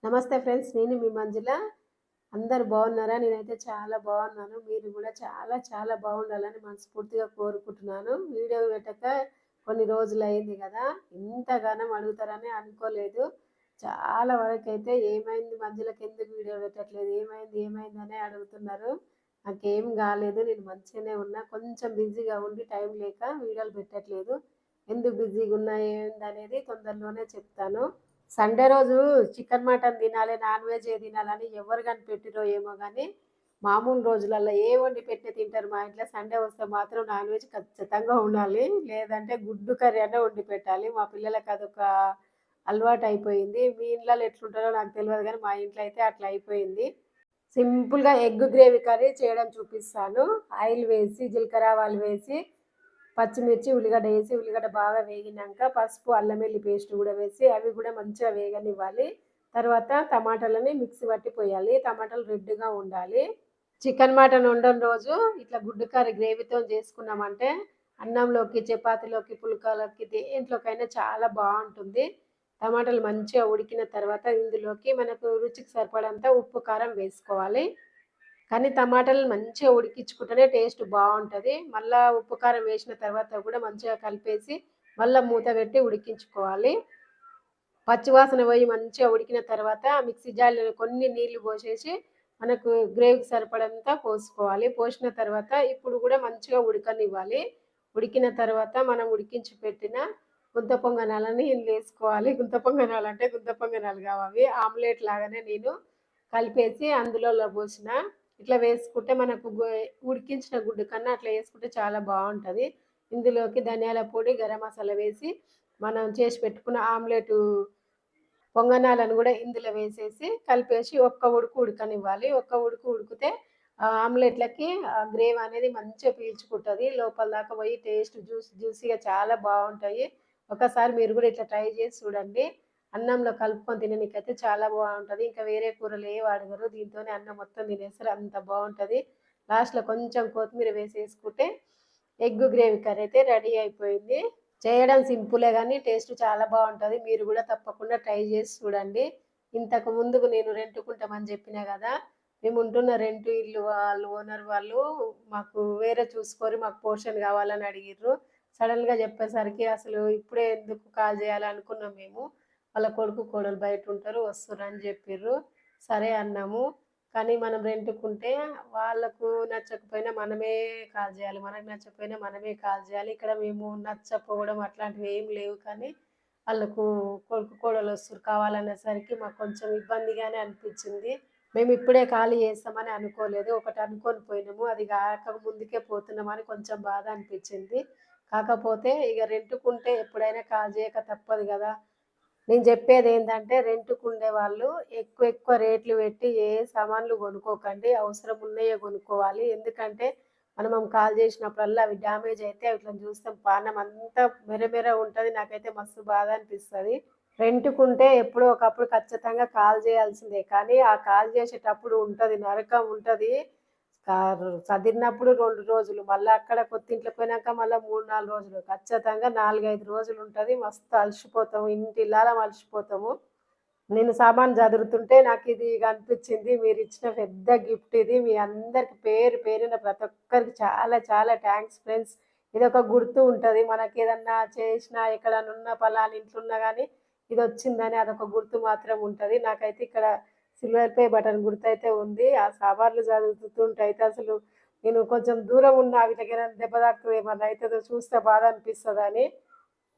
నమస్తే ఫ్రెండ్స్. నేను మీ మంజుల. అందరూ బాగున్నారా? నేనైతే చాలా బాగున్నాను. మీరు కూడా చాలా చాలా బాగుండాలని మనస్ఫూర్తిగా కోరుకుంటున్నాను. వీడియో పెట్టక కొన్ని రోజులైంది కదా! ఇంతగానం అడుగుతారని అనుకోలేదు. చాలా వరకైతే ఏమైంది మంజులకి ఎందుకు వీడియో పెట్టట్లేదు? ఏమైంది? ఏమైందనే అడుగుతున్నారు. నాకేం కాలేదు. నేను మంచిగానే ఉన్నా. కొంచెం బిజీగా ఉండి టైం లేక వీడియోలు పెట్టట్లేదు. ఎందుకు బిజీగా ఉన్నా ఏందనేది తొందరలోనే చెప్తాను. సండే రోజు చికెన్ మటన్ తినాలి, నాన్ వెజ్ తినాలని ఎవరు కనిపెట్టిరో ఏమో కానీ మామూలు రోజులలో ఏ వండి పెట్టి తింటారు మా ఇంట్లో. సండే వస్తే మాత్రం నాన్ వెజ్ ఖచ్చితంగా ఉండాలి, లేదంటే గుడ్డు కర్రీ అనే వండి పెట్టాలి. మా పిల్లలకి అదొక అలవాటు అయిపోయింది. మీ ఇళ్ళలో ఎట్లుంటారో నాకు తెలియదు కానీ మా ఇంట్లో అయితే అట్లా అయిపోయింది. సింపుల్గా ఎగ్ గ్రేవీ కర్రీ చేయడం చూపిస్తాను. ఆయిల్ వేసి జీలకర్ర ఆవాలు వేసి పచ్చిమిర్చి ఉల్లిగడ్డ వేసి ఉల్లిగడ్డ బాగా వేగినాక పసుపు అల్లం వెల్లి పేస్ట్ కూడా వేసి అవి కూడా మంచిగా వేగనివ్వాలి. తర్వాత టమాటాలని మిక్సీ పట్టి పోయాలి. టమాటాలు రెడ్గా ఉండాలి. చికెన్ మటన్ వండని రోజు ఇట్లా గుడ్డు కర్రీ గ్రేవీతో చేసుకున్నామంటే అన్నంలోకి చపాతీలోకి పుల్కాలోకి దేంట్లోకైనా చాలా బాగుంటుంది. టమాటాలు మంచిగా ఉడికిన తర్వాత ఇందులోకి మనకు రుచికి సరిపడంత ఉప్పు కారం వేసుకోవాలి. కానీ టమాటాలు మంచిగా ఉడికించుకుంటేనే టేస్ట్ బాగుంటుంది. మళ్ళీ ఉప్పు కారం వేసిన తర్వాత కూడా మంచిగా కలిపేసి మళ్ళీ మూత పెట్టి ఉడికించుకోవాలి. పచ్చివాసన పోయి మంచిగా ఉడికిన తర్వాత మిక్సీ జార్లో కొన్ని నీళ్లు పోసేసి మనకు గ్రేవీకి సరిపడంత పోసుకోవాలి. పోసిన తర్వాత ఇప్పుడు కూడా మంచిగా ఉడకనివ్వాలి. ఉడికిన తర్వాత మనం ఉడికించి పెట్టిన గుంత పొంగనాలని వేసుకోవాలి. గుంత పొంగనాలు అంటే గుంత పొంగనాలు కావాలి, ఆమ్లెట్ లాగానే నేను కలిపేసి అందులో పోసిన ఇట్లా వేసుకుంటే మనకు ఉడికించిన గుడ్డు కన్నా అట్లా వేసుకుంటే చాలా బాగుంటుంది. ఇందులోకి ధనియాల పొడి గరం మసాలా వేసి మనం చేసి పెట్టుకున్న ఆమ్లెట్ పొంగనాలను కూడా ఇందులో వేసేసి కలిపేసి ఒక్క ఉడుకు ఉడకనివ్వాలి. ఒక్క ఉడుకు ఉడికితే ఆమ్లెట్లకి గ్రేవీ అనేది మంచిగా పీల్చుకుంటుంది. లోపల దాకా పోయి టేస్ట్ జ్యూసీగా చాలా బాగుంటాయి. ఒకసారి మీరు కూడా ఇట్లా ట్రై చేసి చూడండి. అన్నంలో కలుపుకొని తిననీకైతే చాలా బాగుంటుంది. ఇంకా వేరే కూరలు ఏ వాడగరు, దీంతోనే అన్నం మొత్తం తినేస్తారు, అంత బాగుంటుంది. లాస్ట్లో కొంచెం కొత్తిమీర వేసేసుకుంటే ఎగ్ గ్రేవీ కర్రీ అయితే రెడీ అయిపోయింది. చేయడం సింపులే కానీ టేస్ట్ చాలా బాగుంటుంది. మీరు కూడా తప్పకుండా ట్రై చేసి చూడండి. ఇంతకు ముందుకు నేను రెంట్కుంటామని చెప్పినా కదా, మేము ఉంటున్న రెంట్ ఇల్లు వాళ్ళు ఓనర్ వాళ్ళు మాకు వేరే చూసుకొని మాకు పోర్షన్ కావాలని అడిగిర్రు. సడన్గా చెప్పేసరికి అసలు ఇప్పుడే ఎందుకు కాల్ చేయాలనుకున్నాం మేము. వాళ్ళ కొడుకు కోడలు బయట ఉంటారు, వస్తుర్రు అని చెప్పిర్రు. సరే అన్నాము. కానీ మనం రెంట్కుంటే వాళ్ళకు నచ్చకపోయినా మనమే కాల్ చేయాలి, మనకు నచ్చకపోయినా మనమే కాల్ చేయాలి. ఇక్కడ మేము నచ్చకపోవడం అట్లాంటివి ఏం లేవు, కానీ వాళ్ళకు కొడుకు కోడలు వస్తురు కావాలనేసరికి మాకు కొంచెం ఇబ్బందిగానే అనిపించింది. మేము ఇప్పుడే ఖాళీ చేస్తామని అనుకోలేదు, ఒకటి అనుకొని పోయినాము. అది కాక ముందుకే పోతున్నామని కొంచెం బాధ అనిపించింది. కాకపోతే ఇక రెంట్కుంటే ఎప్పుడైనా కాల్ చేయక తప్పదు కదా. నేను చెప్పేది ఏంటంటే రెంట్కు ఉండేవాళ్ళు ఎక్కువ ఎక్కువ రేట్లు పెట్టి ఏ సామాన్లు కొనుక్కోకండి. అవసరం ఉన్నాయే కొనుక్కోవాలి. ఎందుకంటే మనం కాల్ చేసినప్పుడల్లా అవి డ్యామేజ్ అయితే ఇట్లా చూస్తాం పానం అంతా మెరమెర ఉంటుంది. నాకైతే మస్తు బాధ అనిపిస్తుంది. రెంట్కుంటే ఎప్పుడో ఒకప్పుడు ఖచ్చితంగా కాల్ చేయాల్సిందే, కానీ ఆ కాల్ చేసేటప్పుడు ఉంటుంది నరకం ఉంటుంది. చదివినప్పుడు 2 రోజులు, మళ్ళీ అక్కడ కొత్త ఇంట్లోకి పోయినాక మళ్ళీ 3-4 రోజులు, ఖచ్చితంగా 4-5 రోజులు ఉంటుంది. మస్తు అలసిపోతాము, ఇంటిల్లాలం అలసిపోతాము. నేను సామాన్ చదురుతుంటే నాకు ఇది అనిపించింది. మీరు ఇచ్చిన పెద్ద గిఫ్ట్ ఇది. మీ అందరికి పేరు పేరున ప్రతి ఒక్కరికి చాలా చాలా థ్యాంక్స్ ఫ్రెండ్స్. ఇది ఒక గుర్తు ఉంటుంది. మనకి ఏదన్నా చేసినా ఎక్కడన్నా ఉన్న పలానా ఇంట్లో ఉన్నా కానీ ఇది వచ్చిందని అదొక గుర్తు మాత్రం ఉంటుంది. నాకైతే ఇక్కడ సిల్వర్ ప్లే బటన్ గుర్తయితే ఉంది. ఆ సామాన్లు చదువుతుంటే అయితే అసలు నేను కొంచెం దూరం ఉన్న అవి దగ్గర దెబ్బ తాకుతుంది, ఏమన్నా అవుతుందో చూస్తే బాధ అనిపిస్తుందని